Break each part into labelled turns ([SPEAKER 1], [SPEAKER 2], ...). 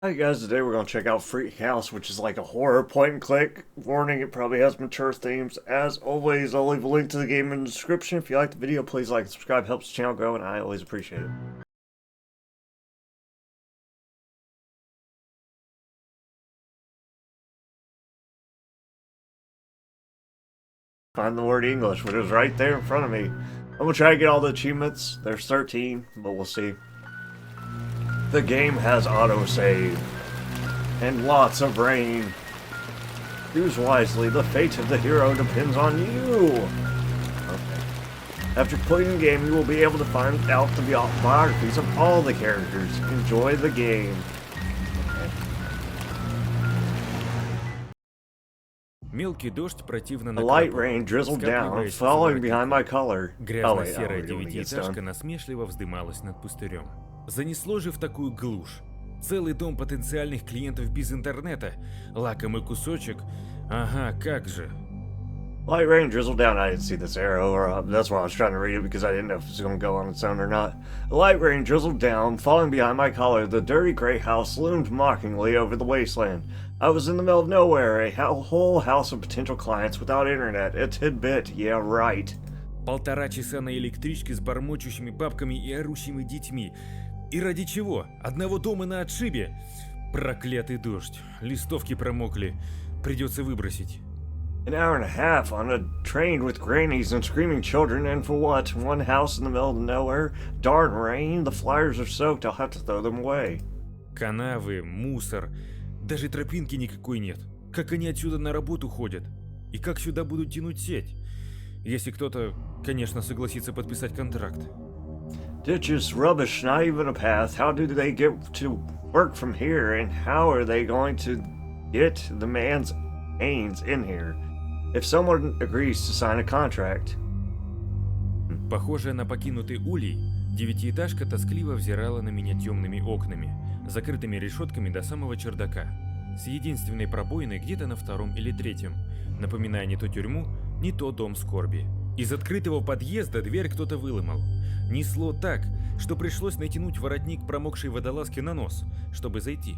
[SPEAKER 1] Hi guys, today we're going to check out Freak House, which is like a horror point and click. Warning, it probably has mature themes. As always, I'll leave a link to the game in the description. If you like the video, please like and subscribe, helps the channel grow, and I always appreciate it. Find the word English, which is right there in front of me. I'm going to try to get all the achievements. There's 13, but we'll see. The game has autosave. And lots of rain. Choose wisely, the fate of the hero depends on you! Okay. After completing the game, you will be able to find out the biographies of all the characters. Enjoy the game.
[SPEAKER 2] Мелкий дождь противно
[SPEAKER 1] The light
[SPEAKER 2] накрапывал,
[SPEAKER 1] rain drizzled down,
[SPEAKER 2] скапливаясь за
[SPEAKER 1] falling behind my
[SPEAKER 2] воротником.
[SPEAKER 1] collar.
[SPEAKER 2] Грязно-серая
[SPEAKER 1] Wait, when it gets
[SPEAKER 2] девятиэтажка
[SPEAKER 1] done.
[SPEAKER 2] насмешливо вздымалась над пустырем. Занесло же в такую глушь. Целый дом потенциальных клиентов без интернета. Лакомый кусочек. Ага, как же.
[SPEAKER 1] Light rain drizzled down. I didn't see this arrow, or that's why I was trying to read it because I didn't know if it was going to go on its own or not. The light rain drizzled down, falling behind my collar. The dirty gray house loomed mockingly over the wasteland. I was in the middle of nowhere, a whole house of potential clients without internet. A tidbit, yeah, right.
[SPEAKER 2] 1,5 часа на электричке с бормочущими бабками и орущими детьми. И ради чего? Одного дома на отшибе? Проклятый дождь. Листовки промокли. Придется выбросить.
[SPEAKER 1] An hour and a half on a train with grannies and screaming children, and for what? One house in the middle of nowhere? Darn rain, the flyers are soaked, I'll have to throw them away.
[SPEAKER 2] Канавы, мусор. Даже тропинки никакой нет. Как они отсюда на работу ходят? И как сюда будут тянуть сеть? Если кто-то, конечно, согласится подписать контракт.
[SPEAKER 1] Ditches, rubbish, not even a path. How do they get to work from here, and how are they going to get the man's Ains in here? If someone agrees to sign a contract.
[SPEAKER 2] Похожая на покинутый улей, девятиэтажка тоскливо взирала на меня темными окнами, закрытыми решетками до самого чердака, с единственной пробоиной где-то на втором или третьем, напоминая не то тюрьму, не то дом скорби. Из открытого подъезда дверь кто-то выломал. Несло так, что пришлось натянуть воротник промокшей водолазки на нос, чтобы зайти.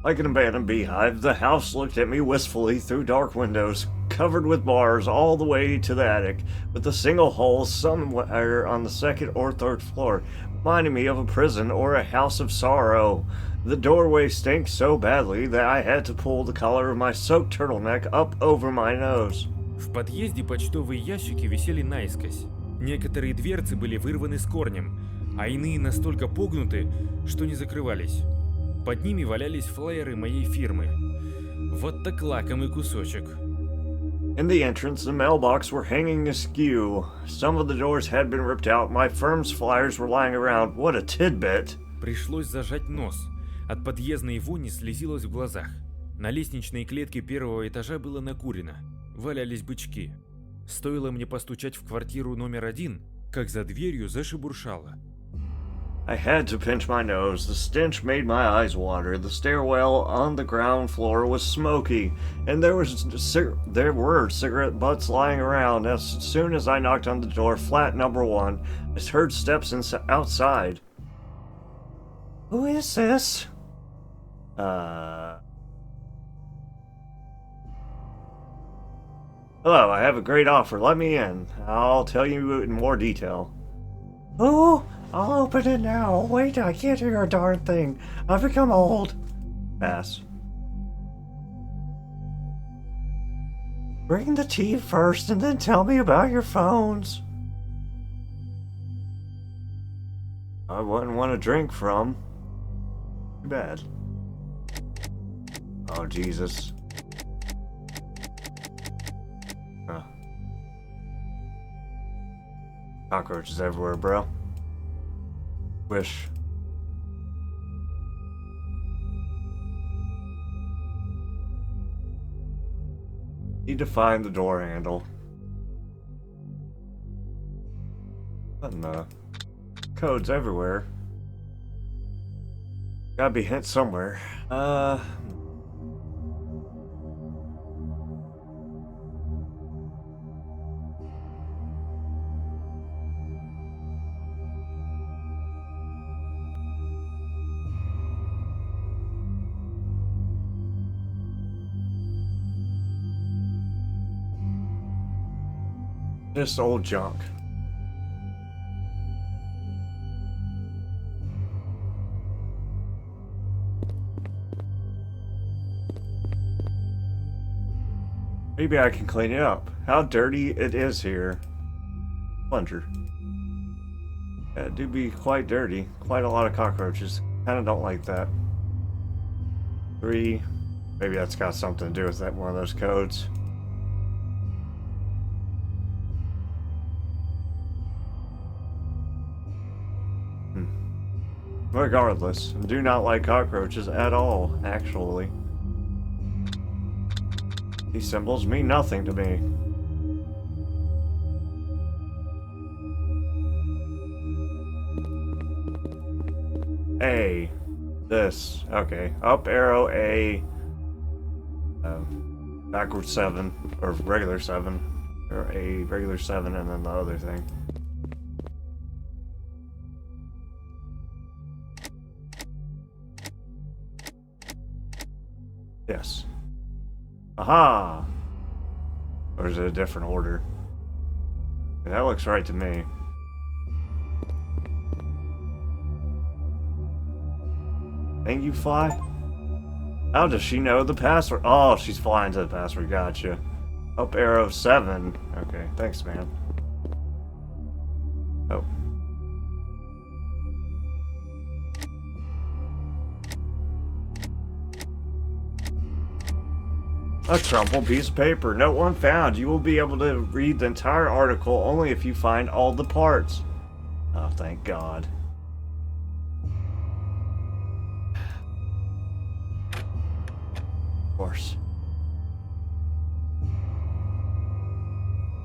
[SPEAKER 1] Like an abandoned beehive, the house looked at me wistfully through dark windows, covered with bars all the way to the attic, with a single hole somewhere on the second or third floor, reminding me of a prison or a house of sorrow. The doorway stank so badly that I had to pull the collar of my soaked turtleneck up over my nose.
[SPEAKER 2] В подъезде почтовые ящики висели наискось. Некоторые дверцы были вырваны с корнем, а иные настолько погнуты, что не закрывались. Под ними валялись флаеры моей фирмы. Вот так лакомый кусочек.
[SPEAKER 1] In the entrance, the mailbox were hanging askew. Some of the doors had been ripped out. My firm's flyers were lying around. What a tidbit!
[SPEAKER 2] Пришлось зажать нос. От подъездной вони слезилось в глазах. На лестничной клетке первого этажа было накурено. Валялись бычки. Стоило мне постучать в квартиру номер 1, как за дверью зашебуршало.
[SPEAKER 1] I had to pinch my nose. The stench made my eyes water. The stairwell on the ground floor was smoky, and there were cigarette butts lying around. As soon as I knocked on the door, flat number 1, I heard steps outside. Who is this? Hello, I have a great offer. Let me in. I'll tell you in more detail. Oh, I'll open it now. Wait, I can't hear a darn thing. I've become old. Pass. Bring the tea first and then tell me about your phones. I wouldn't want to drink from. Too bad. Oh, Jesus. Huh. Cockroaches everywhere, bro. Wish. Need to find the door handle. What in the? Codes everywhere. Gotta be hint somewhere. Just old junk. Maybe I can clean it up. How dirty it is here. Plunger. Yeah, it do be quite dirty. Quite a lot of cockroaches. Kinda don't like that. 3. Maybe that's got something to do with that one of those codes. Regardless, I do not like cockroaches at all, actually. These symbols mean nothing to me. A. This. Okay. Up arrow A. Backwards 7. Or regular 7. Or A, regular 7, and then the other thing. Yes. Aha! Or is it a different order? That looks right to me. Thank you, fly? How does she know the password? Oh, she's flying to the password. Gotcha. Up arrow 7. Okay, thanks, man. Oh. A crumpled piece of paper. Note 1 found. You will be able to read the entire article only if you find all the parts. Oh, thank God. Of course.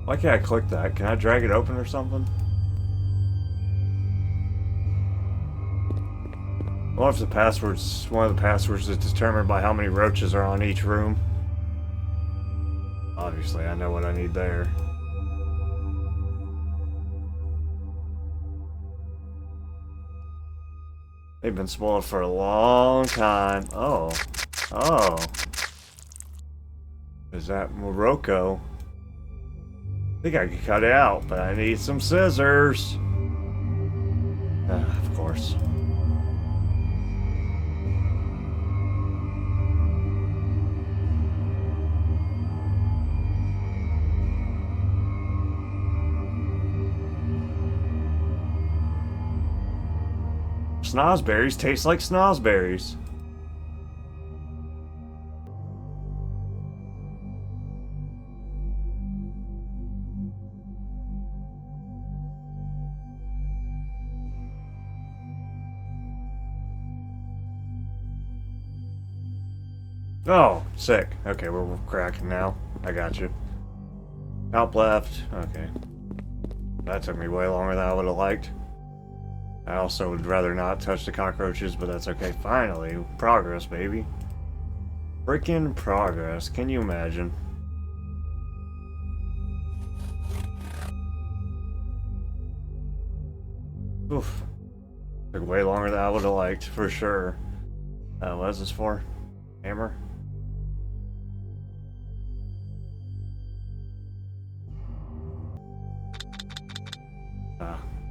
[SPEAKER 1] Why can't I click that? Can I drag it open or something? What if the passwords, one of the passwords is determined by how many roaches are on each room? Obviously, I know what I need there. They've been spoiled for a long time. Oh. Oh. Is that Morocco? I think I can cut it out, but I need some scissors. Of course. Snozberries taste like snozberries. Oh, sick. Okay, we're cracking now. I got you. Top left. Okay. That took me way longer than I would have liked. I also would rather not touch the cockroaches, but that's okay. Finally, progress, baby. Freaking progress. Can you imagine? Oof. Took way longer than I would have liked, for sure. What is this for? Hammer?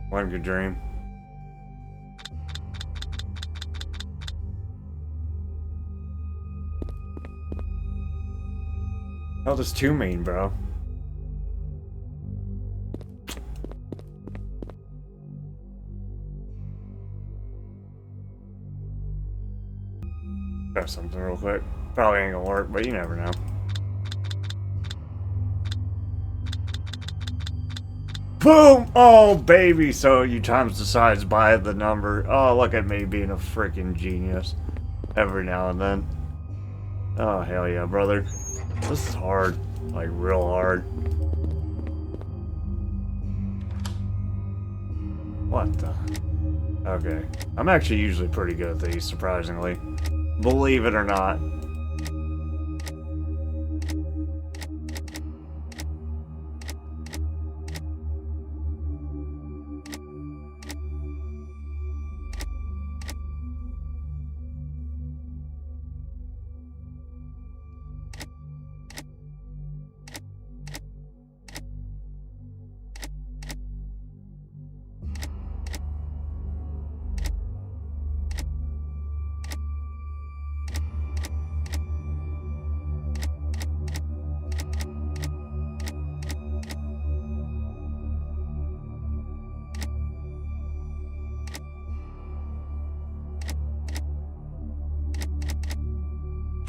[SPEAKER 1] One good dream. How does 2 mean, bro? Got something real quick. Probably ain't gonna work, but you never know. Boom! Oh, baby! So you times the size by the number. Oh, look at me being a freaking genius. Every now and then. Oh, hell yeah, brother. This is hard. Like, real hard. What the? Okay. I'm actually usually pretty good at these, surprisingly. Believe it or not.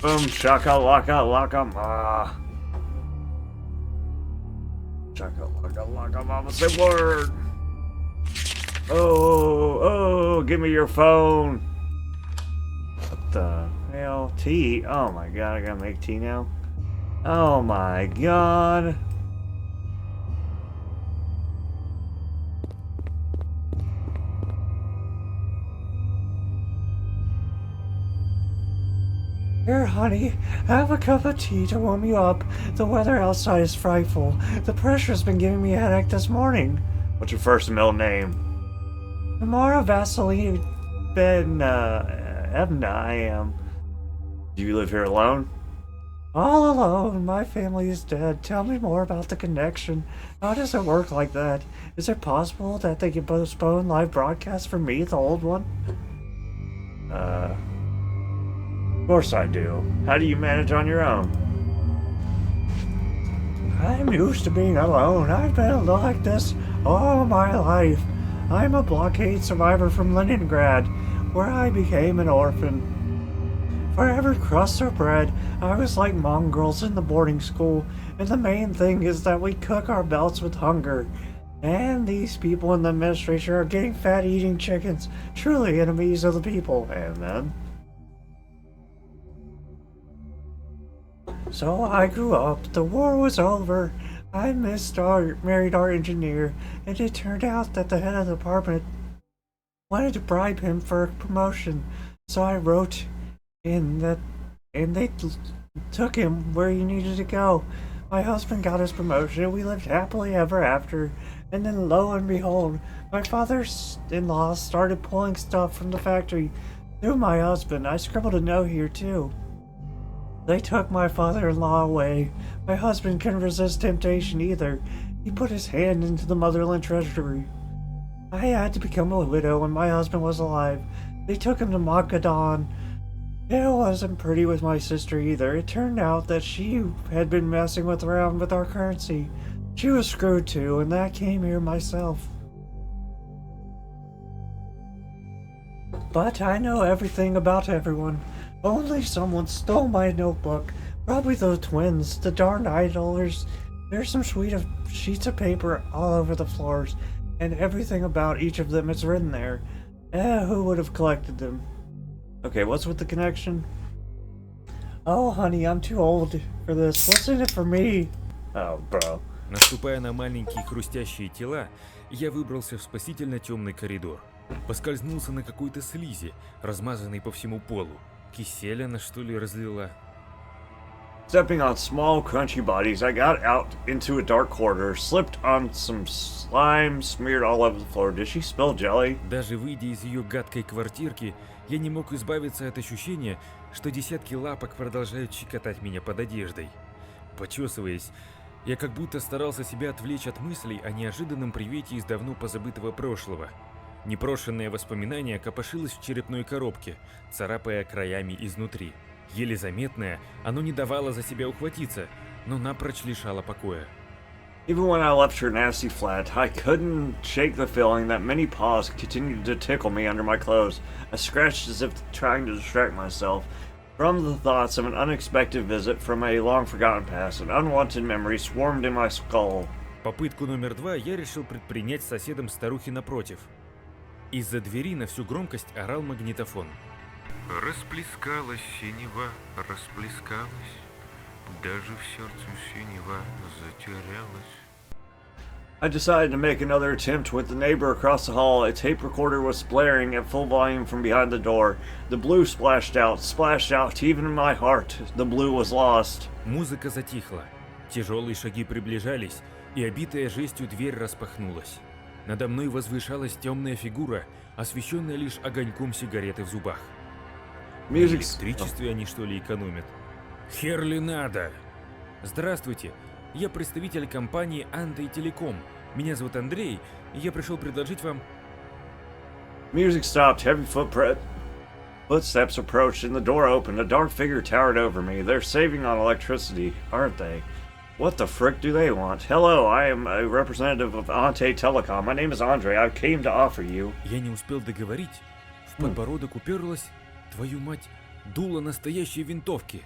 [SPEAKER 1] Boom, shaka laka laka ma. Shaka laka laka mama, say word. Oh, give me your phone. What the hell? Tea? Oh my god, I gotta make tea now? Oh my god. Here, honey, have a cup of tea to warm you up. The weather outside is frightful. The pressure's been giving me a headache this morning. What's your first and middle name? Tamara Vaseline Ben Ebna, I am. Do you live here alone? All alone. My family is dead. Tell me more about the connection. How does it work like that? Is it possible that they can postpone live broadcasts for me, the old one? Of course I do. How do you manage on your own? I'm used to being alone. I've been like this all my life. I'm a blockade survivor from Leningrad, where I became an orphan. For every crust of bread, I was like mongrels in the boarding school, and the main thing is that we cook our belts with hunger. And these people in the administration are getting fat eating chickens, truly enemies of the people. And then? So I grew up, the war was over, I married our engineer, and it turned out that the head of the department wanted to bribe him for a promotion. So I wrote in that, and they took him where he needed to go. My husband got his promotion, and we lived happily ever after. And then lo and behold, my father-in-law started pulling stuff from the factory through my husband. I scribbled a note here too. They took my father-in-law away. My husband couldn't resist temptation either. He put his hand into the motherland treasury. I had to become a widow when my husband was alive. They took him to Macedon. It wasn't pretty with my sister either. It turned out that she had been messing around with our currency. She was screwed too, and that came here myself. But I know everything about everyone. Only someone stole my notebook. Probably those twins, the darn idlers. There's some sheets of paper all over the floors, and everything about each of them is written there. Who would have collected them? Okay, what's with the connection? Oh, honey, I'm too old for this. What's in it for me? Oh, bro.
[SPEAKER 2] Наступая на маленькие хрустящие тела, я выбрался в спасительно темный коридор. Поскользнулся на какой-то слизи, размазанной по всему полу. Кисель она, что ли, разлила?
[SPEAKER 1] Stepping on small, crunchy bodies, I got out into a dark corridor, slipped on some slime smeared all over the floor. Did she spill jelly?
[SPEAKER 2] Даже выйдя из ее гадкой квартирки, я не мог избавиться от ощущения, что десятки лапок продолжают щекотать меня под одеждой. Почесываясь, я как будто старался себя отвлечь от мыслей о неожиданном привете из давно позабытого прошлого. Непрошенное воспоминание копошилось в черепной коробке, царапая краями изнутри. Еле заметное, оно не давало за себя ухватиться, но напрочь лишало покоя.
[SPEAKER 1] Even when I left her nasty flat, I couldn't shake the feeling that many paws continued to tickle me under my clothes. I scratched as if trying to distract myself from the thoughts of an unexpected visit from a long-forgotten past. An unwanted memory swarmed in my skull.
[SPEAKER 2] Попытку номер 2 я решил предпринять с соседом старухи напротив. Из-за двери на всю громкость орал магнитофон. Расплескалась синева, расплескалась, даже в сердце синева затерялась.
[SPEAKER 1] I decided to make another attempt with the neighbor across the hall. A tape recorder was blaring at full volume from behind the door. The blue splashed out, even in my heart. The blue was lost.
[SPEAKER 2] Музыка затихла. Тяжелые шаги приближались, и обитая жестью дверь распахнулась. Надо мной возвышалась темная фигура, освещенная лишь огоньком сигареты в зубах. На электричестве они что ли экономят? Хер ли надо? Здравствуйте, я представитель компании Антителеком. Меня зовут Андрей, и я пришел предложить вам...
[SPEAKER 1] Music stopped, heavy footsteps approached, and the door opened. A dark figure towered over me. They're saving on electricity, aren't they? What the frick do they want? Hello, I am a representative of Ante Telecom. My name is Andre. I came to offer you...
[SPEAKER 2] Я не успел договорить. В подбородок уперлась, твою мать, дуло настоящей винтовки.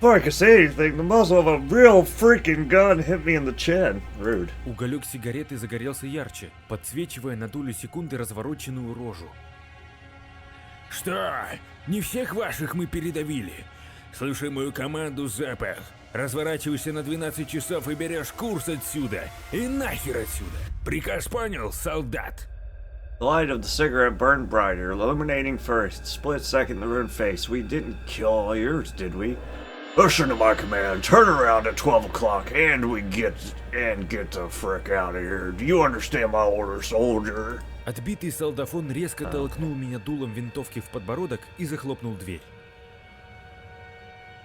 [SPEAKER 1] Before I could say anything, the muzzle of a real freaking gun hit me in the chin. Rude.
[SPEAKER 2] Уголек сигареты загорелся ярче, подсвечивая на долю секунды развороченную рожу. Что? Не всех ваших мы передавили? Слушай мою команду, запах. Разворачивайся на 12 часов и берешь курс отсюда. И нахер отсюда. Приказ понял, солдат?
[SPEAKER 1] The light of the cigarette burned brighter, illuminating for a split second the ruined face. We didn't kill all yours, did we? Listen to my command. Turn around at 12 o'clock, and we get the frick out of here. Do you understand my order, soldier?
[SPEAKER 2] Отбитый солдафон резко толкнул меня дулом винтовки в подбородок и захлопнул дверь.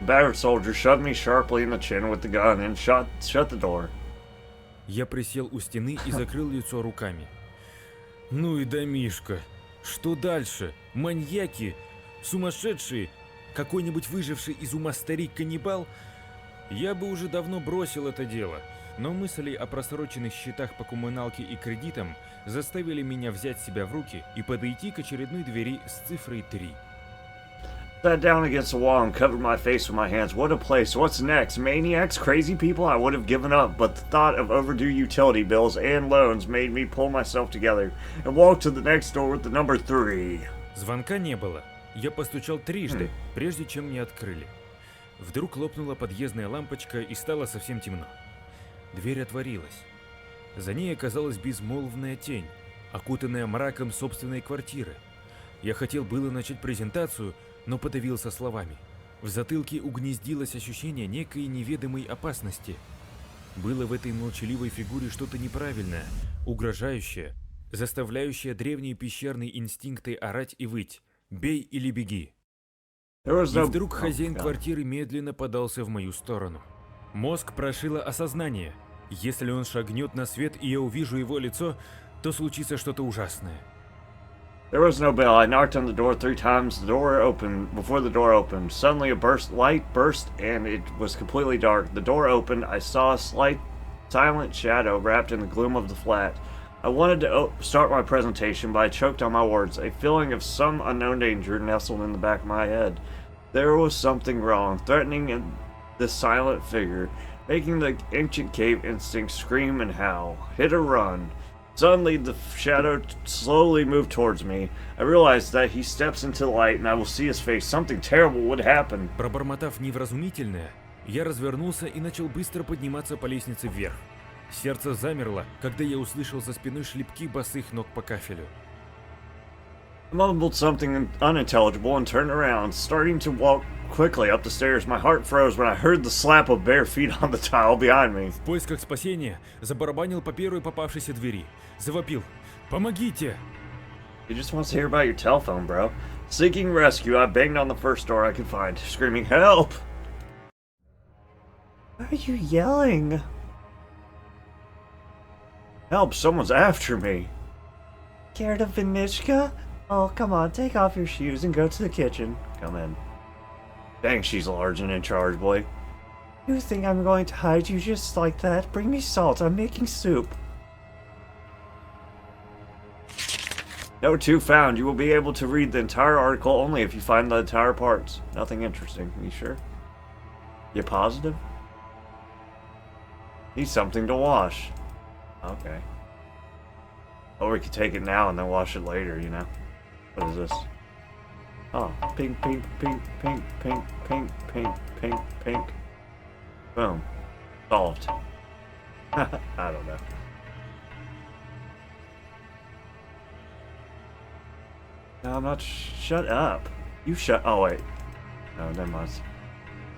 [SPEAKER 1] The battered soldier shoved me sharply in the chin with the gun and shut the door.
[SPEAKER 2] Я присел у стены и закрыл лицо руками. Ну и домишко. Что дальше? Маньяки? Сумасшедшие? Какой-нибудь выживший из ума старик-каннибал? Я бы уже давно бросил это дело, но мысли о просроченных счетах по коммуналке и кредитам заставили меня взять себя в руки и подойти к очередной двери с цифрой 3.
[SPEAKER 1] Sat down against the wall and covered my face with my hands. What a place. What's next? Maniacs? Crazy people? I would have given up, but the thought of overdue utility bills and loans made me pull myself together and walk to the next door with the number 3.
[SPEAKER 2] Звонка не было. Я постучал трижды, прежде чем мне открыли. Вдруг лопнула подъездная лампочка и стало совсем темно. Дверь отворилась. За ней оказалась безмолвная тень, окутанная мраком собственной квартиры. Я хотел было начать презентацию, но подавился словами. В затылке угнездилось ощущение некой неведомой опасности. Было в этой молчаливой фигуре что-то неправильное, угрожающее, заставляющее древние пещерные инстинкты орать и выть. «Бей или беги». И вдруг хозяин квартиры медленно подался в мою сторону. Мозг прошило осознание. Если он шагнет на свет и я увижу его лицо, то случится что-то ужасное.
[SPEAKER 1] There was no bell. I knocked on the door 3 times. The door opened. Before the door opened, suddenly a light burst, and it was completely dark. The door opened. I saw a slight, silent shadow wrapped in the gloom of the flat. I wanted to start my presentation, but I choked on my words. A feeling of some unknown danger nestled in the back of my head. There was something wrong, threatening in this silent figure, making the ancient cave instinct scream and howl. Hit or run. Suddenly, the shadow slowly moved towards me. I realized that he steps into the light, and I will see his face. Something terrible would happen.
[SPEAKER 2] Пробормотав невразумительное, я развернулся и начал быстро подниматься по лестнице вверх. Сердце замерло, когда я услышал за спиной шлепки босых ног по кафелю.
[SPEAKER 1] I mumbled something unintelligible and turned around, starting to walk quickly up the stairs. My heart froze when I heard the slap of bare feet on the tile behind me.
[SPEAKER 2] В поисках спасения забарабанил по первой попавшейся двери. Завопил: «Помогите!»
[SPEAKER 1] He just wants to hear about your telephone, bro. Seeking rescue, I banged on the first door I could find, screaming, "Help!" Why are you yelling? Help, someone's after me. Scared of Vinishka? Oh, come on, take off your shoes and go to the kitchen. Come in. Dang, she's large and in charge, boy. You think I'm going to hide you just like that? Bring me salt, I'm making soup. Note 2 found. You will be able to read the entire article only if you find the entire parts. Nothing interesting. You sure? You positive? Need something to wash. Okay. Or we could take it now and then wash it later, you know? What is this? Oh, pink, pink, pink, pink, pink, pink, pink, pink, pink. Boom. Solved. I don't know. No, I'm not. Shut up. You shut. Oh, wait. No, never mind.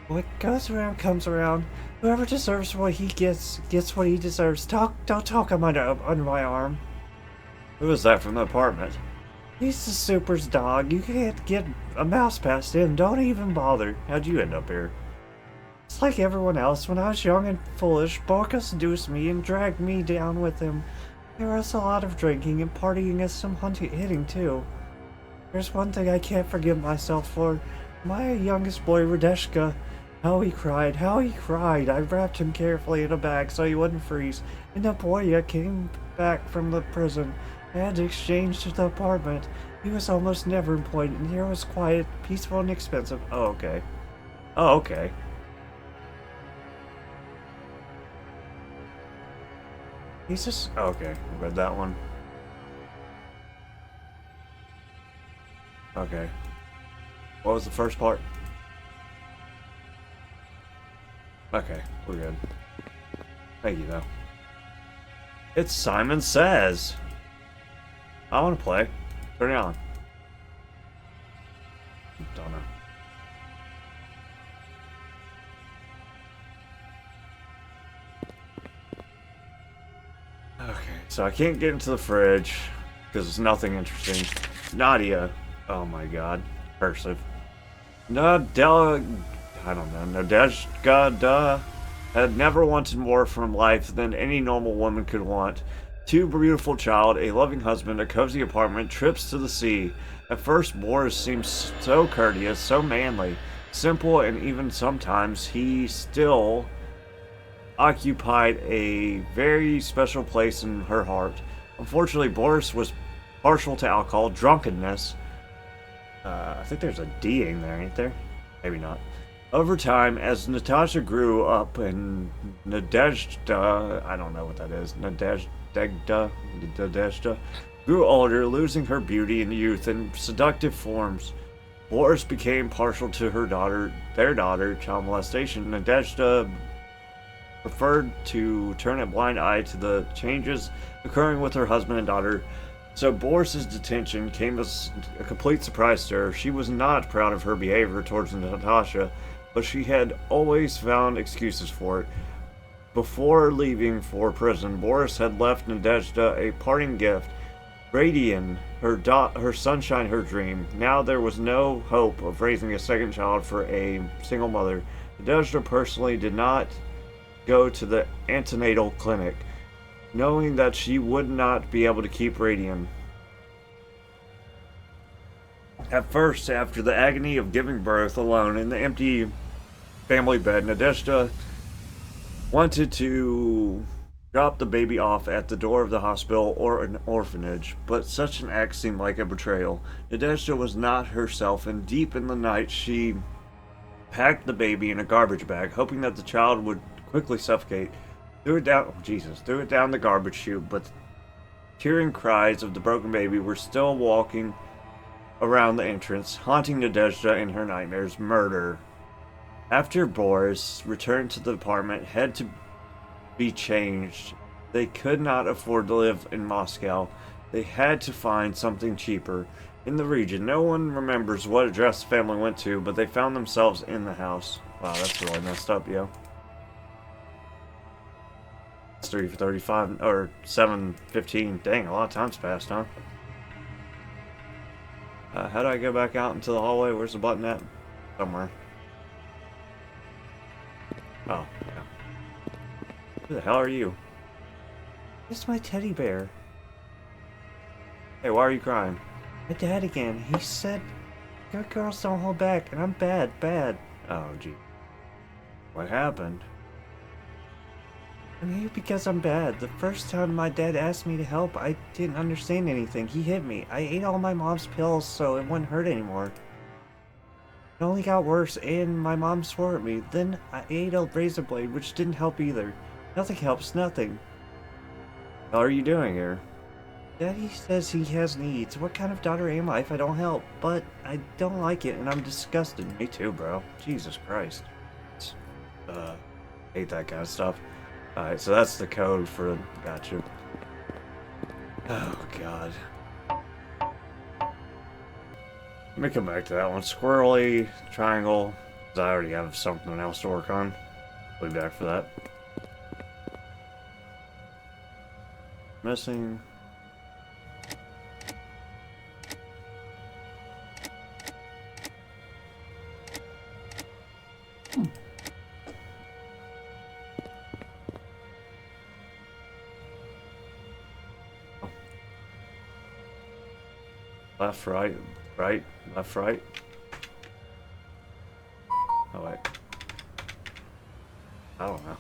[SPEAKER 1] What goes around comes around. Whoever deserves what he gets what he deserves. Don't talk on under my arm. Who is that from the apartment? He's the super's dog. You can't get a mouse past him. Don't even bother. How'd you end up here? It's like everyone else. When I was young and foolish, Borka seduced me and dragged me down with him. There was a lot of drinking and partying and some hitting too. There's one thing I can't forgive myself for. My youngest boy, Radeshka. How he cried, how he cried. I wrapped him carefully in a bag so he wouldn't freeze. And the boy came back from the prison. I had to exchange to the apartment. He was almost never employed, and here was quiet, peaceful, and expensive. Oh, okay. Oh, okay. He's just... Oh, okay, I read that one. Okay. What was the first part? Okay, we're good. Thank you, though. It's Simon Says. I want to play. Turn it on. Don't know. Okay, so I can't get into the fridge because it's nothing interesting. Nadia. Oh my god. Cursive. I don't know. Nadezhda had never wanted more from life than any normal woman could want. Two beautiful child, a loving husband, a cozy apartment, trips to the sea. At first, Boris seemed so courteous, so manly, simple, and even sometimes he still occupied a very special place in her heart. Unfortunately, Boris was partial to alcohol, drunkenness. I think there's a D in there, ain't there? Maybe not. Over time, as Natasha grew up and Nadezhda, I don't know what that is, Nadezhda, grew older, losing her beauty and youth in seductive forms. Boris became partial to their daughter, child molestation. Nadezhda preferred to turn a blind eye to the changes occurring with her husband and daughter. So Boris's detention came as a complete surprise to her. She was not proud of her behavior towards Natasha, but she had always found excuses for it. Before leaving for prison, Boris had left Nadezhda a parting gift, Radian, her sunshine, her dream. Now there was no hope of raising a second child for a single mother. Nadezhda personally did not go to the antenatal clinic, knowing that she would not be able to keep Radian. At first, after the agony of giving birth alone in the empty family bed, Nadezhda wanted to drop the baby off at the door of the hospital or an orphanage, but such an act seemed like a betrayal. Nadezhda was not herself, and deep in the night she packed the baby in a garbage bag, hoping that the child would quickly suffocate. Threw it down the garbage chute, but tearing cries of the broken baby were still walking around the entrance, haunting Nadezhda in her nightmares. Murder. After Boris returned to the apartment, had to be changed. They could not afford to live in Moscow. They had to find something cheaper in the region. No one remembers what address the family went to, but they found themselves in the house. Wow, that's really messed up, yo. It's 3:35 or 7:15. Dang, a lot of time's passed, huh? How do I go back out into the hallway? Where's the button at? Somewhere. Oh, yeah. Who the hell are you? It's my teddy bear. Hey, why are you crying? My dad again. He said, good girls don't hold back, and I'm bad. Oh, gee. What happened? I'm here because I'm bad. The first time my dad asked me to help, I didn't understand anything. He hit me. I ate all my mom's pills so it wouldn't hurt anymore. It only got worse, and my mom swore at me. Then I ate a razor blade, which didn't help either. Nothing helps, nothing. How are you doing here? Daddy says he has needs. What kind of daughter am I if I don't help? But I don't like it, and I'm disgusted. Me too, bro. Jesus Christ. Hate that kind of stuff. Alright, so that's the code for... Gotcha. Oh, God. Let me come back to that one. Squirrely, triangle. Because I already have something else to work on. I'll be back for that. Missing... Left, right, left, right. Oh, wait. I don't know.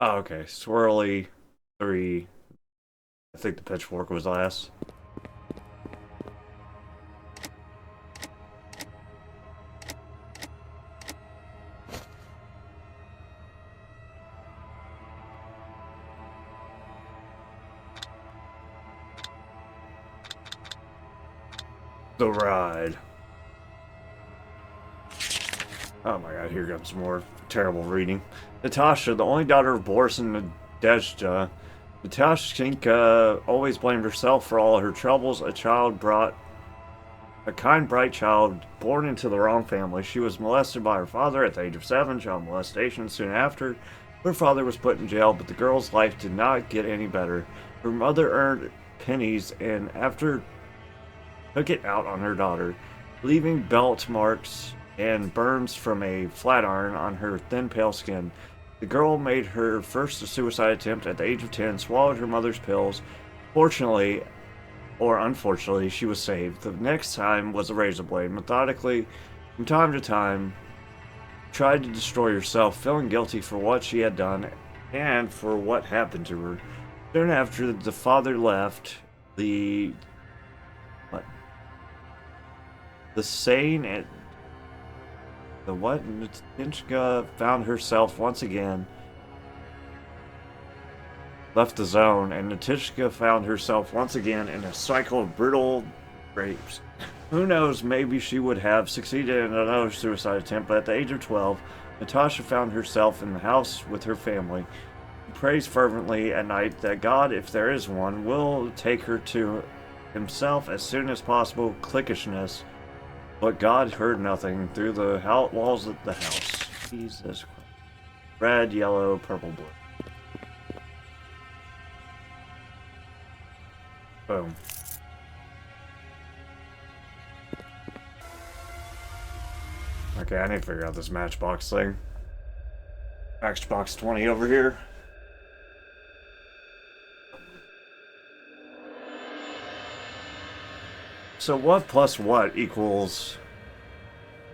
[SPEAKER 1] Oh, okay. Swirly 3. I think the pitchfork was last. The ride. Oh my god, here comes more terrible reading. Natasha, the only daughter of Boris and Nadezhda. Natasha always blamed herself for all her troubles. A kind, bright child born into the wrong family. She was molested by her father at the age of 7, child molestation soon after. Her father was put in jail, but the girl's life did not get any better. Her mother earned pennies and after took it out on her daughter, leaving belt marks and burns from a flat iron on her thin, pale skin. The girl made her first suicide attempt at the age of 10, swallowed her mother's pills. Fortunately, or unfortunately, she was saved. The next time was a razor blade. Methodically, from time to time, tried to destroy herself, feeling guilty for what she had done and for what happened to her. Soon after the father left, the sane and Natinchka found herself once again left the zone, and Natinchka found herself once again in a cycle of brutal rapes. Who knows, maybe she would have succeeded in another suicide attempt, but at the age of 12, Natasha found herself in the house with her family. She prays fervently at night that God, if there is one, will take her to himself as soon as possible. Clickishness. But God heard nothing through the walls of the house. Jesus Christ. Red, yellow, purple, blue. Boom. Okay, I need to figure out this Matchbox thing. Matchbox 20 over here. So what plus what equals...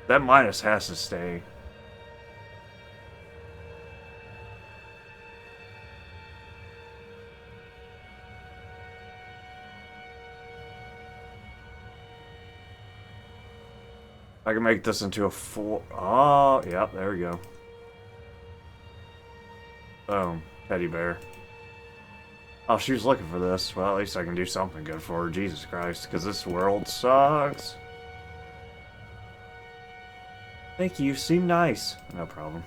[SPEAKER 1] That minus has to stay. I can make this into a 4... Oh, yep, there we go. Boom. Teddy bear. Oh, she was looking for this. Well, at least I can do something good for her. Jesus Christ, because this world sucks. Thank you, you seem nice. No problem.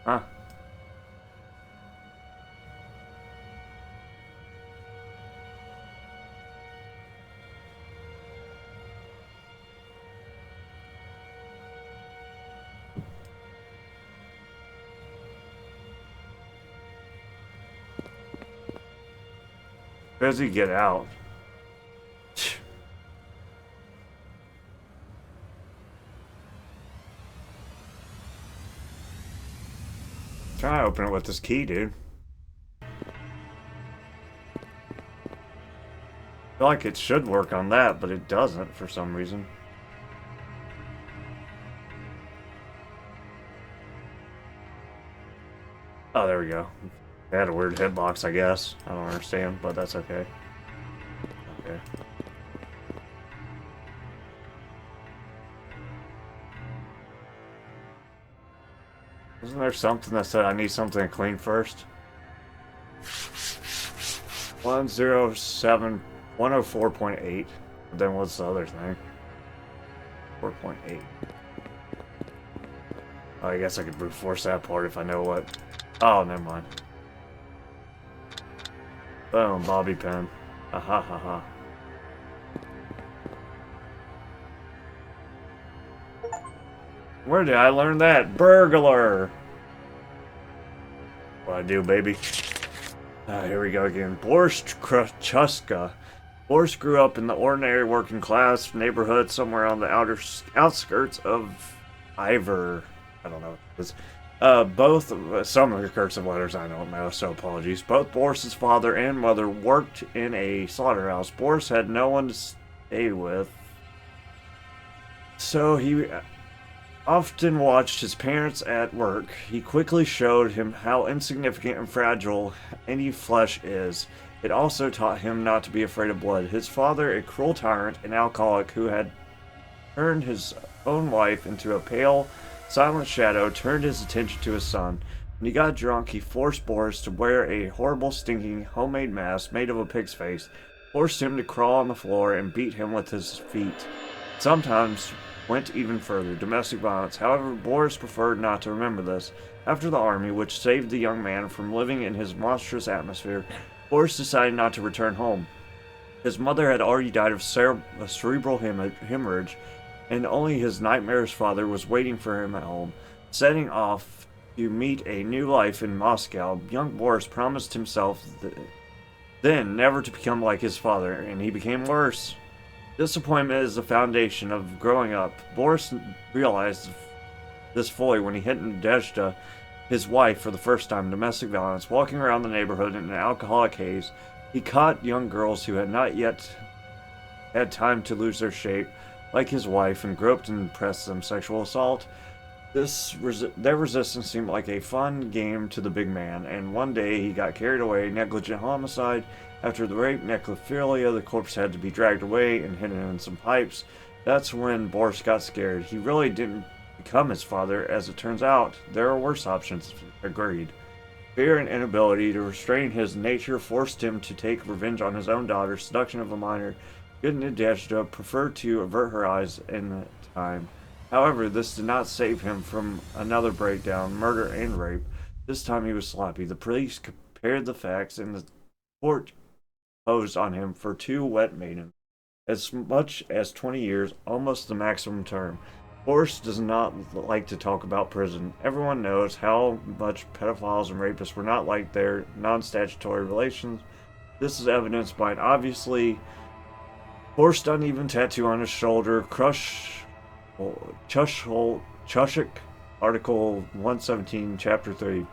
[SPEAKER 1] Huh. Where does he get out? Try to open it with this key, dude. I feel like it should work on that, but it doesn't for some reason. Oh, there we go. They had a weird hitbox, I guess. I don't understand, but that's okay. Okay. Isn't there something that said I need something to clean first? 104.8. Then what's the other thing? 4.8. Oh, I guess I could brute force that part if I know what. Oh, never mind. Boom, bobby pin. Ha ha ha ha. Where did I learn that? Burglar! What I do, baby? Here we go again. Boris Chuska. Boris grew up in the ordinary working class neighborhood somewhere on the outskirts of Ivor. I don't know what it is. Some of the cursive letters I don't know, so apologies. Both Boris's father and mother worked in a slaughterhouse. Boris had no one to stay with, so he often watched his parents at work. He quickly showed him how insignificant and fragile any flesh is. It also taught him not to be afraid of blood. His father, a cruel tyrant, an alcoholic who had turned his own wife into a pale, silent shadow, turned his attention to his son. When he got drunk, he forced Boris to wear a horrible, stinking, homemade mask made of a pig's face, forced him to crawl on the floor, and beat him with his feet. Sometimes went even further, domestic violence. However, Boris preferred not to remember this. After the army, which saved the young man from living in his monstrous atmosphere, Boris decided not to return home. His mother had already died of cerebral hemorrhage, and only his nightmarish father was waiting for him at home. Setting off to meet a new life in Moscow, young Boris promised himself then never to become like his father, and he became worse. Disappointment is the foundation of growing up. Boris realized this fully when he hit Nadezhda, his wife, for the first time. Domestic violence. Walking around the neighborhood in an alcoholic haze, he caught young girls who had not yet had time to lose their shape, like his wife, and groped and pressed them. Sexual assault. Their resistance seemed like a fun game to the big man, and one day he got carried away. Negligent homicide. After the rape, necrophilia, the corpse had to be dragged away and hidden in some pipes. That's when Boris got scared. He really didn't become his father. As it turns out, there are worse options. Agreed. Fear and inability to restrain his nature forced him to take revenge on his own daughter. Seduction of a minor. Good Nadezhda preferred to avert her eyes in the time. However, this did not save him from another breakdown, murder and rape. This time he was sloppy. The police compared the facts, and the court imposed on him for 2 wet maidens, as much as 20 years, almost the maximum term. Boris does not like to talk about prison. Everyone knows how much pedophiles and rapists were not like their non-statutory relations. This is evidenced by an obviously forced uneven tattoo on his shoulder. Chushik, Article 117, Chapter 3.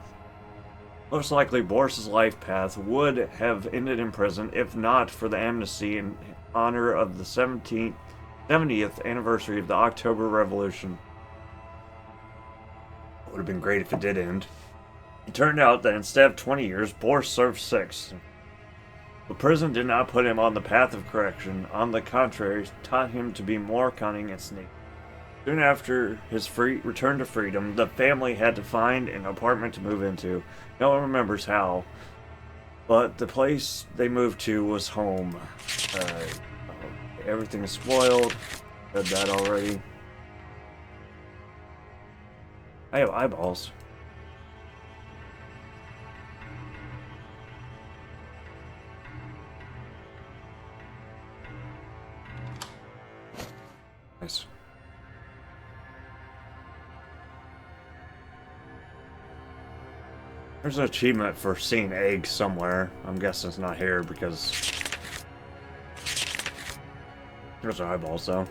[SPEAKER 1] Most likely, Boris's life path would have ended in prison if not for the amnesty in honor of the 70th anniversary of the October Revolution. It would have been great if it did end. It turned out that instead of 20 years, Boris served 6. But prison did not put him on the path of correction. On the contrary, taught him to be more cunning and sneaky. Soon after his return to freedom, the family had to find an apartment to move into. No one remembers how, but the place they moved to was home. Everything is spoiled. Said that already. I have eyeballs. Nice. There's an achievement for seeing eggs somewhere. I'm guessing it's not here because there's eyeballs though.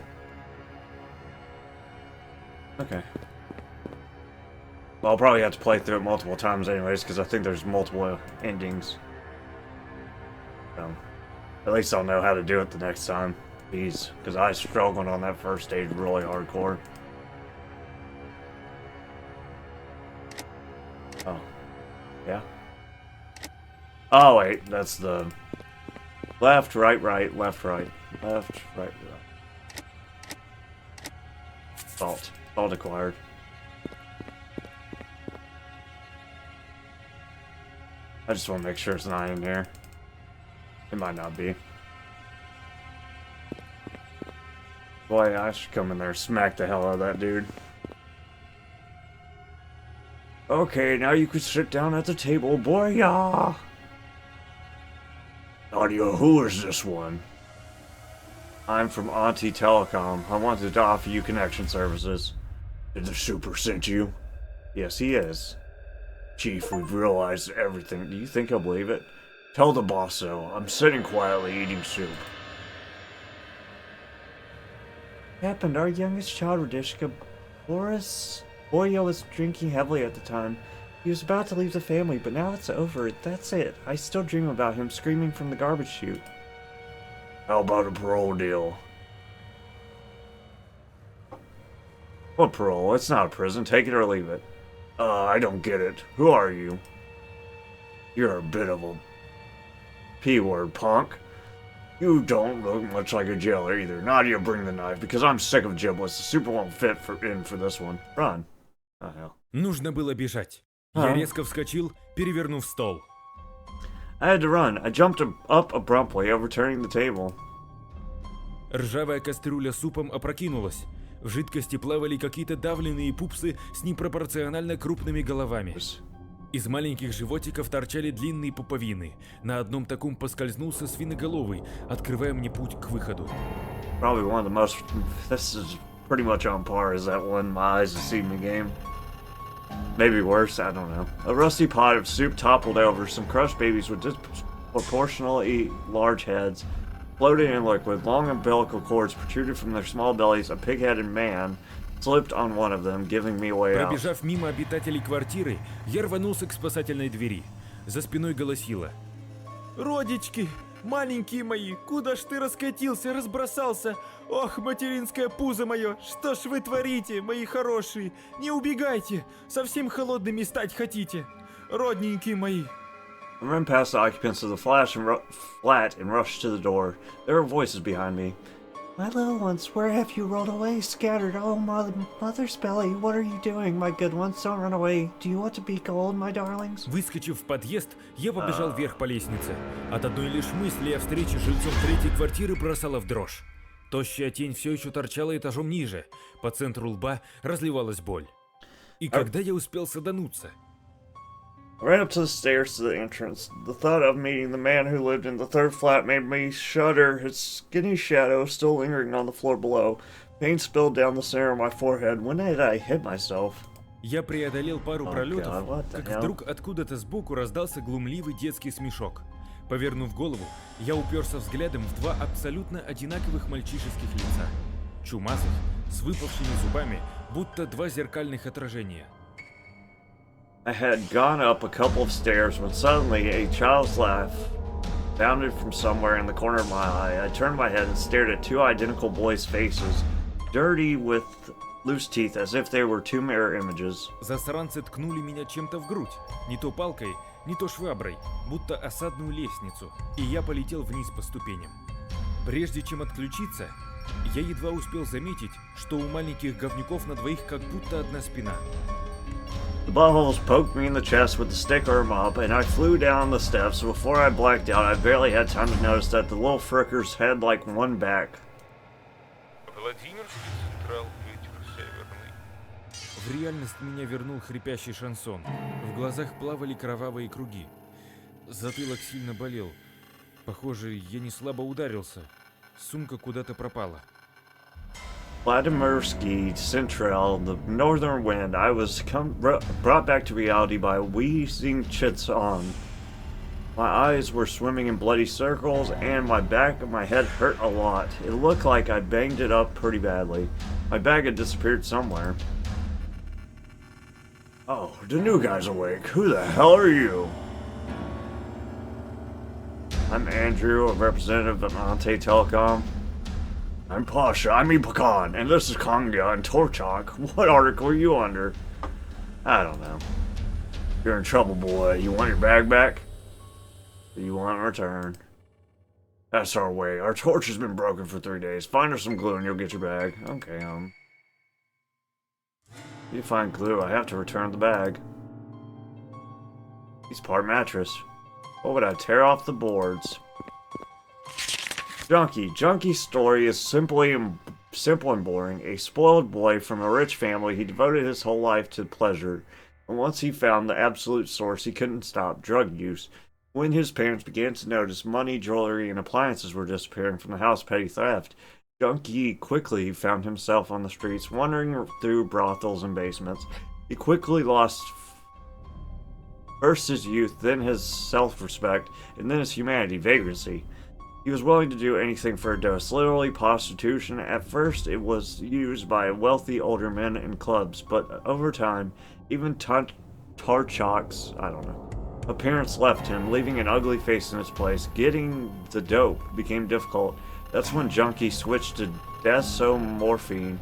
[SPEAKER 1] Okay. Well, I'll probably have to play through it multiple times anyways because I think there's multiple endings. So, at least I'll know how to do it the next time. Jeez, because I struggled on that first stage really hardcore. Oh. Yeah. Oh wait, that's the left, right, left, right, left, right. Salt acquired. I just want to make sure it's not in here. It might not be. Boy, I should come in there and smack the hell out of that dude. Okay, now you can sit down at the table, boy. Yeah. Audio, who is this one? I'm from Auntie Telecom. I wanted to offer you connection services. Did the super send you? Yes, he is. Chief, we've realized everything. Do you think he'll believe it? Tell the boss so. I'm sitting quietly eating soup. What happened? Our youngest child, Radishka Boris? Boyo was drinking heavily at the time. He was about to leave the family, but now it's over. That's it. I still dream about him screaming from the garbage chute. How about a parole deal? What parole? It's not a prison. Take it or leave it. I don't get it. Who are you? You're a bit of a P-word, punk. You don't look much like a jailer either. Nadia, bring the knife, because I'm sick of giblets. The super won't fit in for this one. Run. Oh, hell.
[SPEAKER 2] Нужно было бежать. Я резко вскочил, перевернув стол.
[SPEAKER 1] I had to run. I jumped up abruptly, overturning the table.
[SPEAKER 2] Ржавая кастрюля с супом опрокинулась. В жидкости плавали какие-то давленные пупсы с непропорционально крупными головами. Из маленьких животиков торчали длинные пуповины. На одном таком поскользнулся свиноголовый, открывая мне путь к выходу.
[SPEAKER 1] Probably one of the most... This is pretty much on par as that one My Eyes Deceived Me game. Maybe worse, I don't know. A rusty pot of soup toppled over. Some crushed babies with disproportionately large heads floated in liquid. Long umbilical cords protruded from their small bellies. A pig-headed man slipped on one of them, giving me a way out.
[SPEAKER 2] Пробежав мимо обитателей квартиры, я рванулся к спасательной двери. За спиной голосило: «Родички, маленькие мои, куда ж ты раскатился, разбросался? Ох, материнское пузо мое, что ж вы творите, мои хорошие? Не убегайте, совсем холодными стать хотите, родненькие мои».
[SPEAKER 1] I ran past the occupants of the flat and rushed to the door. There were voices behind me. My little ones, where have you rolled away, scattered? Oh, mother's belly, what are you doing, my good ones? Don't run away. Do you want to be cold, my darlings?
[SPEAKER 2] Выскочив в подъезд, я побежал вверх по лестнице. От одной лишь мысли о встрече с жильцом третьей квартиры бросала в дрожь. Тощая тень все еще торчала этажом ниже. По центру лба разливалась боль. И когда я успел садануться?
[SPEAKER 1] I ran up to the stairs to the entrance. The thought of meeting the man who lived in the third flat made me shudder, his skinny shadow still lingering on the floor below. Pain spilled down the center of my forehead. When did I hit myself?
[SPEAKER 2] Я преодолел пару пролетов,
[SPEAKER 1] God,
[SPEAKER 2] как
[SPEAKER 1] hell?
[SPEAKER 2] вдруг откуда-то сбоку раздался глумливый детский смешок. Повернув голову, я уперся взглядом в два абсолютно одинаковых мальчишеских лица. Чумазых, с выпавшими зубами, будто два зеркальных отражения.
[SPEAKER 1] I had gone up a couple of stairs when suddenly a child's laugh bounded from somewhere in the corner of my eye. I turned my head and stared at two identical boys' faces, dirty with loose teeth, as if they were two mirror images.
[SPEAKER 2] Засранцы ткнули меня чем-то в грудь, не то палкой, не то шваброй, будто осадную лестницу, и я полетел вниз по ступеням. Прежде чем отключиться, я едва успел заметить, что у маленьких говнюков на двоих как будто одна спина.
[SPEAKER 1] The buttholes poked me in the chest with a stick or a mop, and I flew down the steps. Before I blacked out, I barely had time to notice that the little frickers had like one back.
[SPEAKER 2] В реальность меня вернул хрипящий шансон. В глазах плавали кровавые круги. Затылок сильно болел. Похоже, я не слабо ударился. Сумка куда-то пропала.
[SPEAKER 1] Vladimirsky Central, the northern wind. I was brought back to reality by a wheezing Chitson. My eyes were swimming in bloody circles, and my back of my head hurt a lot. It looked like I banged it up pretty badly. My bag had disappeared somewhere. Oh, the new guy's awake. Who the hell are you? I'm Andrew, a representative of Ante Telecom. I'm Pasha, I mean Pecan, and this is Konga and Torchok. What article are you under? I don't know. You're in trouble, boy. You want your bag back? Or you want a return? That's our way. Our torch has been broken for 3 days. Find us some glue and you'll get your bag. Okay, you find glue, I have to return the bag. Piece part mattress. What would I tear off the boards? Junkie. Junkie's story is simple and boring. A spoiled boy from a rich family, he devoted his whole life to pleasure. And once he found the absolute source, he couldn't stop: drug use. When his parents began to notice money, jewelry, and appliances were disappearing from the house, petty theft, Junkie quickly found himself on the streets, wandering through brothels and basements. He quickly lost first his youth, then his self-respect, and then his humanity, vagrancy. He was willing to do anything for a dose, literally prostitution. At first, it was used by wealthy older men in clubs, but over time, even Tarchok's, I don't know, appearance left him, leaving an ugly face in his place. Getting the dope became difficult. That's when Junkie switched to desomorphine,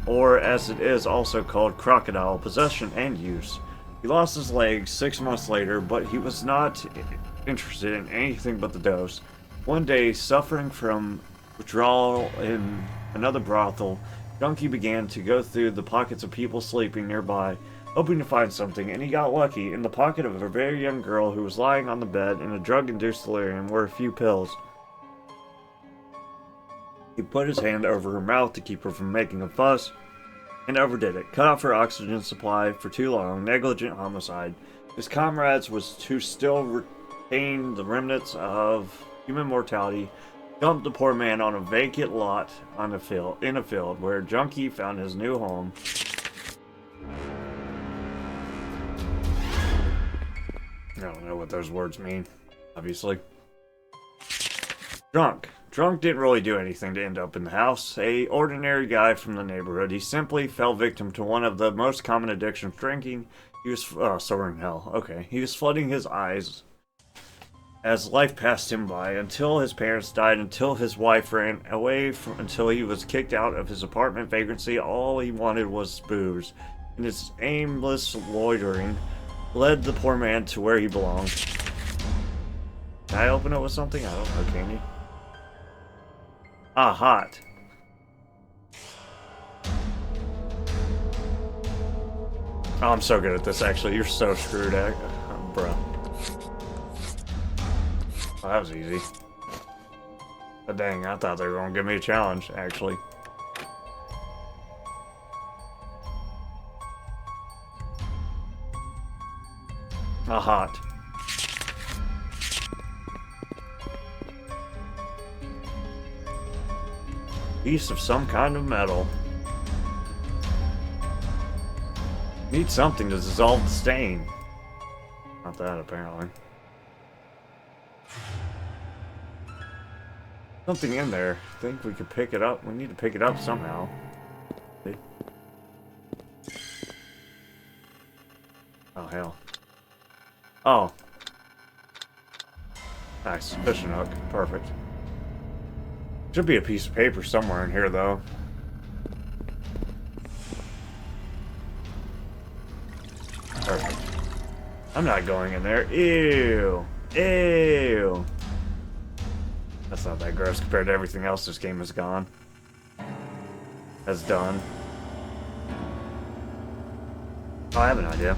[SPEAKER 1] or as it is also called, crocodile, possession and use. He lost his legs 6 months later, but he was not interested in anything but the dose. One day, suffering from withdrawal in another brothel, Junkie began to go through the pockets of people sleeping nearby, hoping to find something, and he got lucky. In the pocket of a very young girl who was lying on the bed in a drug-induced delirium were a few pills. He put his hand over her mouth to keep her from making a fuss, and overdid it. Cut off her oxygen supply for too long. Negligent homicide. His comrades was to still retain the remnants of human mortality. Dumped the poor man on a vacant lot in a field where Junkie found his new home. I don't know what those words mean, obviously. Drunk didn't really do anything to end up in the house. A ordinary guy from the neighborhood. He simply fell victim to one of the most common addictions, drinking. He was, so we're in hell. Okay. He was flooding his eyes as life passed him by, until his parents died, until his wife ran away, until he was kicked out of his apartment. Vagrancy. All he wanted was booze. And his aimless loitering led the poor man to where he belonged. Can I open it with something? I don't know, can you? Ah, hot. Oh, I'm so good at this, actually. You're so screwed, bro. Oh, that was easy. But dang, I thought they were going to give me a challenge, actually. Ah, hot. Piece of some kind of metal. Need something to dissolve the stain. Not that, apparently. Something in there. Think we could pick it up? We need to pick it up somehow. Oh, hell. Oh. Nice. Fishing hook. Perfect. Should be a piece of paper somewhere in here, though. Perfect. I'm not going in there. Ew. Ew. That's not that gross compared to everything else this game has done. Oh, I have an idea.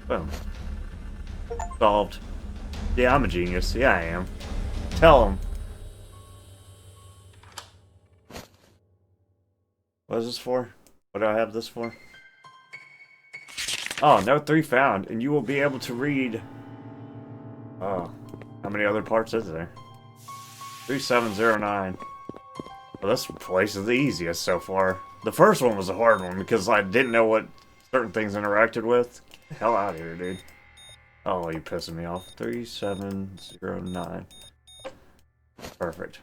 [SPEAKER 1] Boom. Solved. Yeah, I'm a genius. Yeah, I am. Tell him. What is this for? What do I have this for? Oh, note 3 found, and you will be able to read... Oh, how many other parts is there? 3709. Well, this place is the easiest so far. The first one was a hard one because I didn't know what certain things interacted with. Get the hell out of here, dude. Oh, you're pissing me off. 3709. Perfect.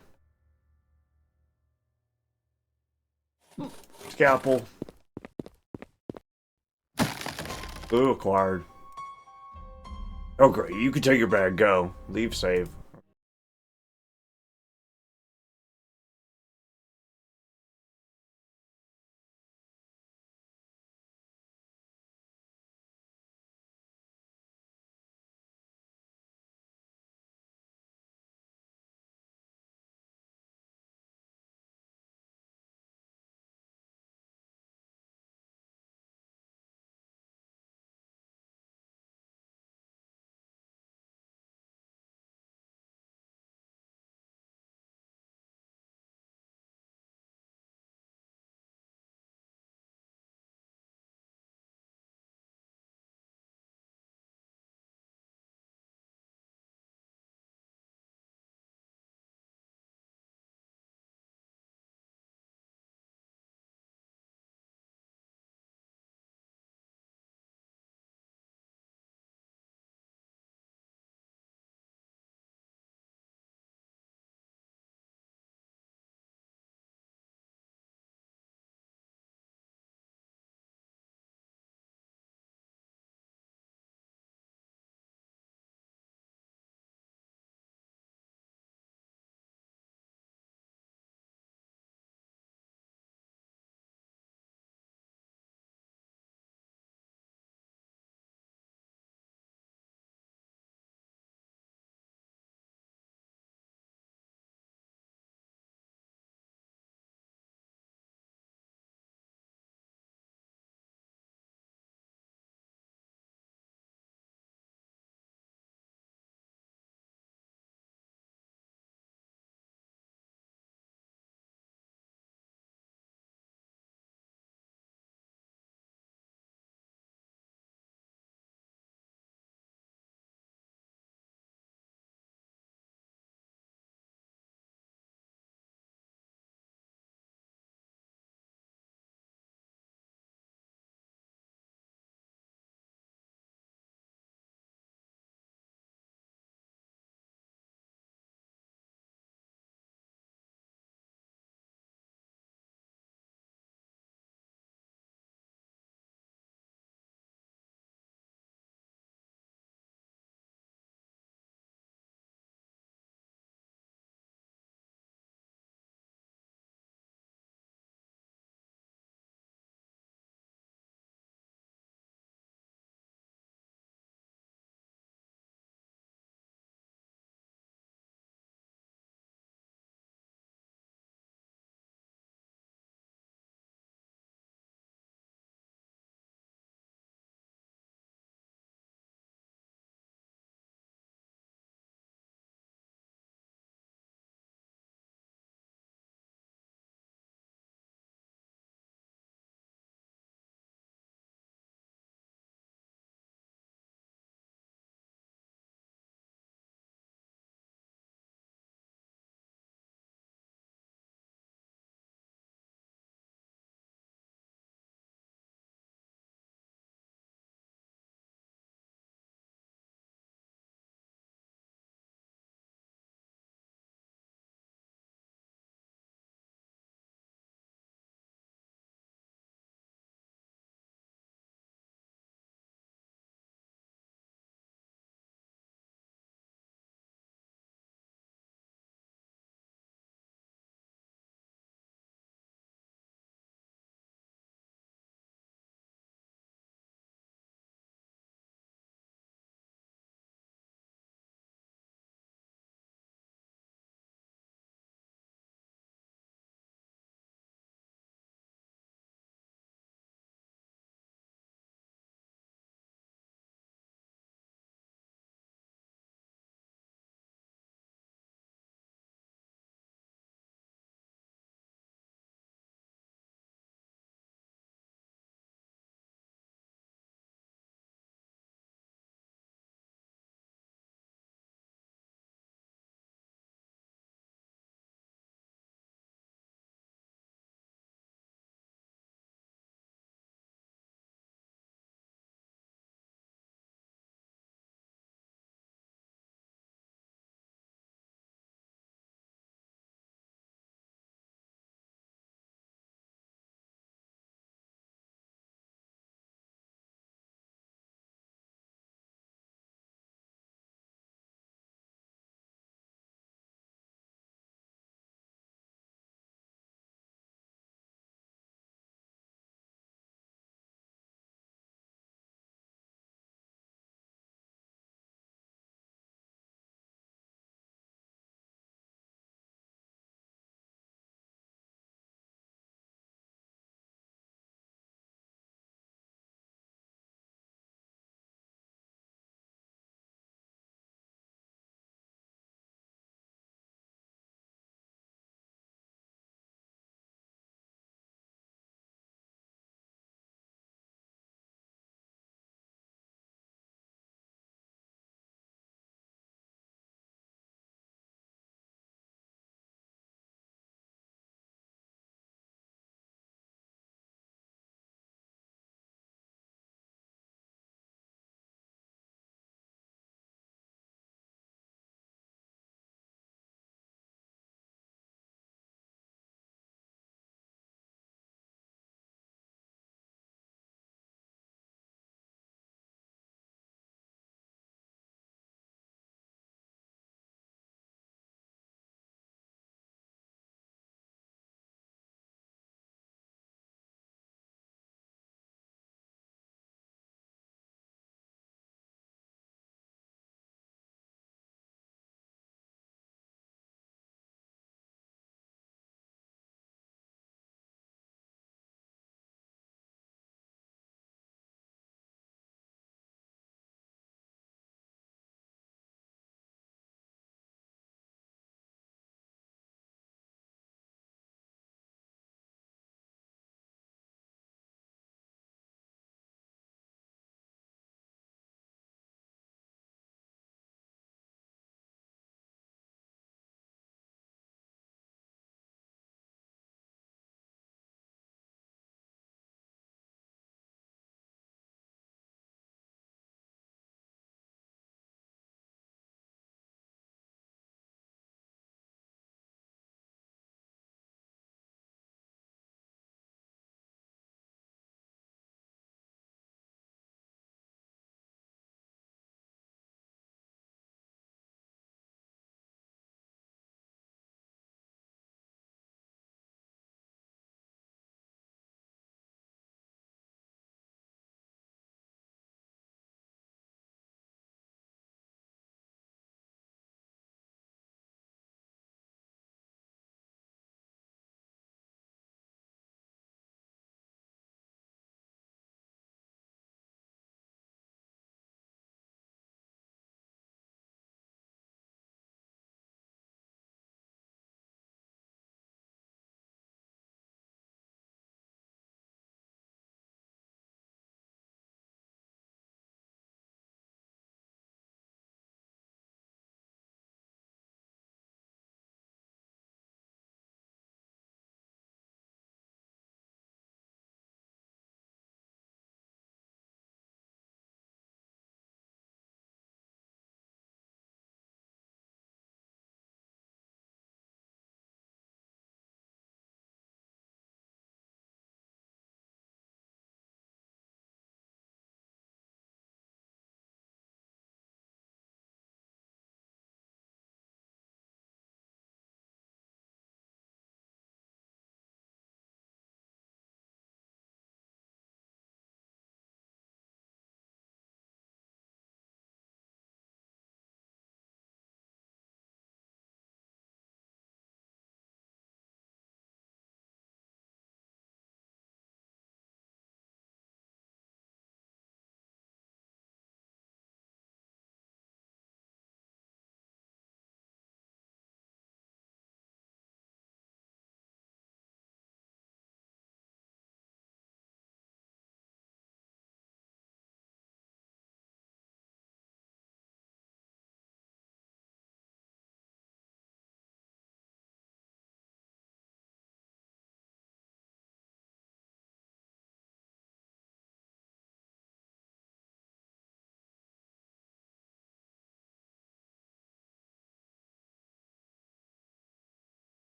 [SPEAKER 1] Scalpel. Glue acquired. Oh, great. You can take your bag. Go. Leave save.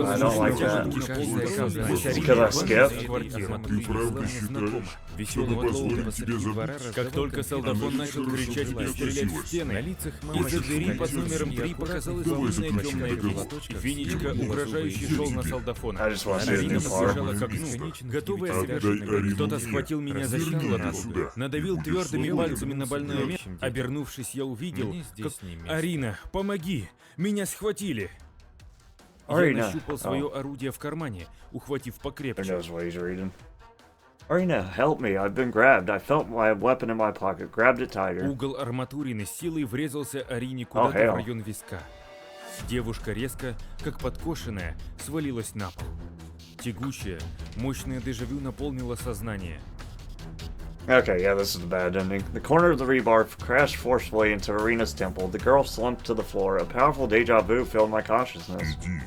[SPEAKER 1] I don't like that. Because I skipped?
[SPEAKER 2] Как только солдафон начал кричать и стрелять в стены, на лицах из-за двери под номером 3 показалась длинная темная тень. Финичка угрожающе шел на солдафона. Арина подбежала к окну, готовая совершить. Кто-то схватил меня за щиколотку, надавил твердыми пальцами на больное место. Обернувшись, я увидел, как... Арина, помоги! Меня схватили! Я нащупал свое орудие в кармане, ухватив покрепче.
[SPEAKER 1] Arina, help me, I've been grabbed. I felt my weapon in my pocket, grabbed it tighter.
[SPEAKER 2] Угол арматурины с силой врезался Арине куда-то в район виска. Девушка резко, как подкошенная, свалилась на пол. Тягучее, мощное дежавю наполнило сознание.
[SPEAKER 1] Okay, yeah, this is a bad ending. The corner of the rebar crashed forcefully into Arina's temple. The girl slumped to the floor. A powerful deja vu filled my consciousness.
[SPEAKER 3] Иди,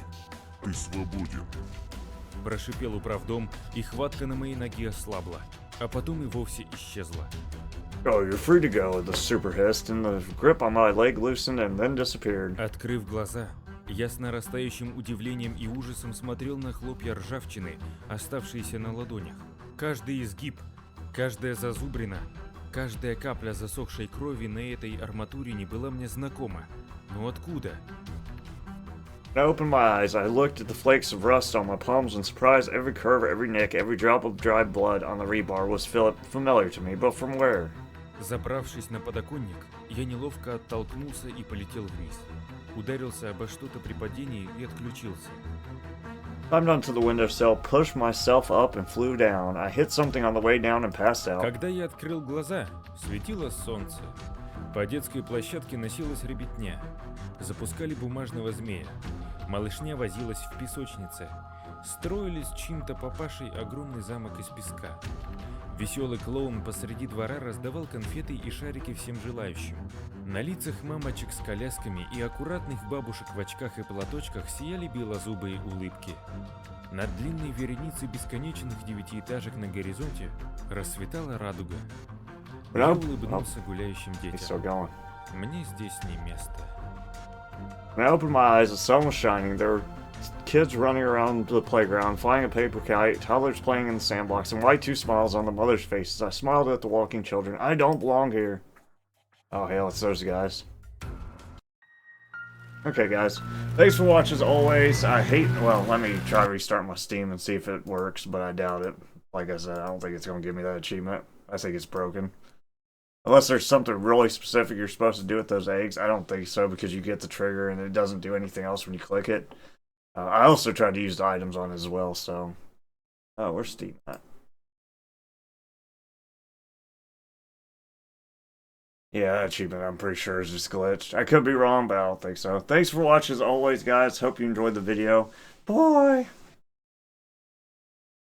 [SPEAKER 3] ты свободен.
[SPEAKER 2] Прошипел управдом, и хватка на моей ноге ослабла, а потом и вовсе исчезла.
[SPEAKER 1] Oh, you're free to go, the super hissed, and the grip on my leg loosened and then disappeared.
[SPEAKER 2] Открыв глаза, я с нарастающим удивлением и ужасом смотрел на хлопья ржавчины, оставшиеся на ладонях. Каждый изгиб, каждая зазубрина, каждая капля засохшей крови на этой арматурине была мне знакома. Но откуда?
[SPEAKER 1] I opened my eyes. I looked at the flakes of rust on my palms and surprised every curve, every nick, every drop of dried blood on the rebar was familiar to me, but from where?
[SPEAKER 2] Забравшись на подоконник, я неловко оттолкнулся и полетел вниз. Ударился обо что-то при падении и отключился.
[SPEAKER 1] Climbed onto the windowsill, pushed myself up and flew down. I hit something on the way down and passed out.
[SPEAKER 2] Когда я открыл глаза, светило солнце. По детской площадке носилась ребятня. Запускали бумажного змея. Малышня возилась в песочнице. Строили с чьим-то папашей огромный замок из песка. Веселый клоун посреди двора раздавал конфеты и шарики всем желающим. На лицах мамочек с колясками и аккуратных бабушек в очках и платочках сияли белозубые улыбки. Над длинной вереницей бесконечных девятиэтажек на горизонте расцветала радуга. Я улыбнулся гуляющим детям. Мне здесь не место.
[SPEAKER 1] When I opened my eyes, the sun was shining. There were kids running around the playground, flying a paper kite, toddlers playing in the sandbox, and wide two smiles on the mothers' faces. I smiled at the walking children. I don't belong here. Oh, hell, it's those guys. Okay, guys. Thanks for watching as always. Well, let me try to restart my Steam and see if it works, but I doubt it. Like I said, I don't think it's going to give me that achievement. I think it's broken. Unless there's something really specific you're supposed to do with those eggs. I don't think so, because you get the trigger and it doesn't do anything else when you click it. I also tried to use the items on it as well, so... Oh, where's Steam at? Yeah, that achievement I'm pretty sure is just glitched. I could be wrong, but I don't think so. Thanks for watching as always, guys. Hope you enjoyed the video. Bye!